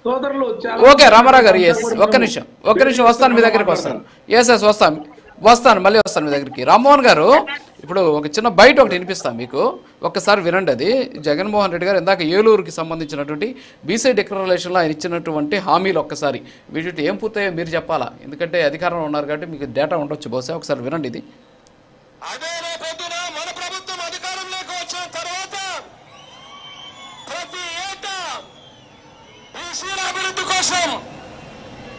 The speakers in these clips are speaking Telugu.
సోదరులు చాలా ఓకే రామారావు గారు, ఎస్ ఒక్క నిమిషం వస్తాను మీ దగ్గరికి వస్తాను. ఎస్ వస్తాను మళ్ళీ వస్తాను మీ దగ్గరికి. రామ్మోహన్ గారు, ఇప్పుడు ఒక చిన్న బయట ఒకటి వినిపిస్తాను మీకు, ఒక్కసారి వినండి. అది జగన్మోహన్ రెడ్డి గారు ఇందాక ఏలూరుకి సంబంధించినటువంటి బీసీ డిక్లరేషన్లో ఆయన ఇచ్చినటువంటి హామీలు ఒక్కసారి వీటి ఏం పూర్తయ్యో మీరు చెప్పాలా, ఎందుకంటే అధికారంలో ఉన్నారు కాబట్టి మీకు డేటా ఉండొచ్చు బహుశా. ఒకసారి వినండి ఇది. అదే రేపొద్దున మన ప్రభుత్వం అధికారంలోకి వచ్చిన తర్వాత ప్రతి ఏటా బీసీల అభివృద్ధి కోసం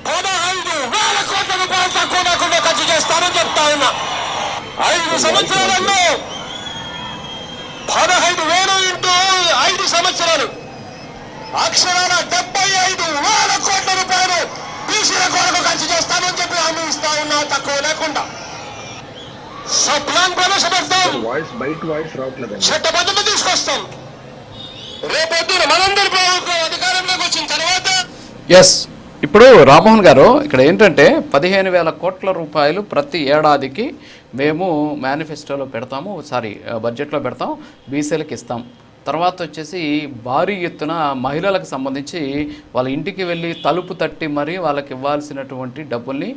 15,000 కోట్ల రూపాయలు తక్కువ లేకుండా ఖర్చు చేస్తానని చెప్తా ఉన్నా. 5 సంవత్సరాలలో 15,000 ఇంటూ 5 సంవత్సరాలు అక్షరాల 75,000 కోట్ల రూపాయలు బీసీల కొరకు ఖర్చు చేస్తానని చెప్పి హామీ ఇస్తా ఉన్నా, తక్కువ లేకుండా. ప్లాన్ ప్రవేశపెడతాం, చట్టబద్ధత తీసుకొస్తాం. రేపొద్దున మనందరి ప్రభుత్వం అధికారంలోకి వచ్చిన తర్వాత ఎస్ ఇప్పుడు రామ్మోహన్ గారు ఇక్కడ ఏంటంటే 15,000 కోట్ల రూపాయలు ప్రతి ఏడాదికి మేము మేనిఫెస్టోలో పెడతాము, బడ్జెట్లో పెడతాం, బీసీలకు ఇస్తాం. తర్వాత వచ్చేసి భారీ ఎత్తున మహిళలకు సంబంధించి వాళ్ళ ఇంటికి వెళ్ళి తలుపు తట్టి మరీ వాళ్ళకి ఇవ్వాల్సినటువంటి డబ్బుల్ని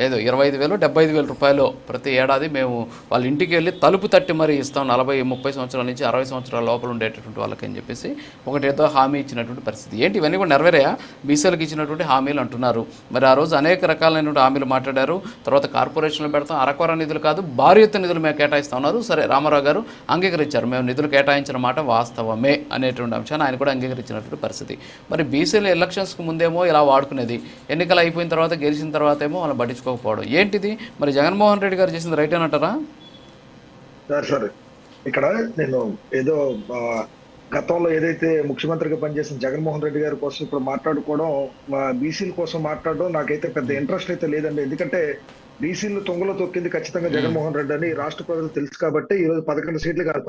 ఏదో 25,000 75,000 రూపాయలు ప్రతి ఏడాది మేము వాళ్ళ ఇంటికి వెళ్ళి తలుపు తట్టి మరీ ఇస్తాం, 40-30 సంవత్సరాల నుంచి 60 సంవత్సరాల లోపల ఉండేటటువంటి వాళ్ళకి అని చెప్పేసి ఒకటేదో హామీ ఇచ్చినటువంటి పరిస్థితి. ఏంటి ఇవన్నీ కూడా నెరవేరాయా? బీసీలకు ఇచ్చినటువంటి హామీలు అంటున్నారు. మరి ఆ రోజు అనేక రకాలైనటువంటి హామీలు మాట్లాడారు. తర్వాత కార్పొరేషన్లు పెడతాం, అరకొర నిధులు కాదు భారీ ఎత్తున నిధులు మేము కేటాయిస్తా ఉన్నారు. సరే, రామారావు గారు అంగీకరించారు, మేము నిధులు కేటాయించిన మాట వాస్తవమే అనేటువంటి అంశాన్ని ఆయన కూడా అంగీకరించినటువంటి పరిస్థితి. మరి బీసీలు ఎలక్షన్స్కి ముందేమో ఇలా వాడుకునేది, ఎన్నికలు అయిపోయిన తర్వాత గెలిచిన తర్వాత ఏమో మనం పట్టించుకోకపోవడం ఏంటిది? మరి జగన్మోహన్ రెడ్డి గారు చేసింది రైట్ అని అంటారా? సరే, ఇక్కడ నేను ఏదో గతంలో ఏదైతే ముఖ్యమంత్రిగా పనిచేసిన జగన్మోహన్ రెడ్డి గారి కోసం ఇప్పుడు మాట్లాడుకోవడం, బీసీల కోసం మాట్లాడడం నాకైతే పెద్ద ఇంట్రెస్ట్ అయితే లేదండి. ఎందుకంటే బీసీలు తొంగలో తొక్కింది ఖచ్చితంగా జగన్మోహన్ రెడ్డి అని రాష్ట్ర ప్రజలు తెలుసు కాబట్టి ఈరోజు 11 సీట్లు కాదు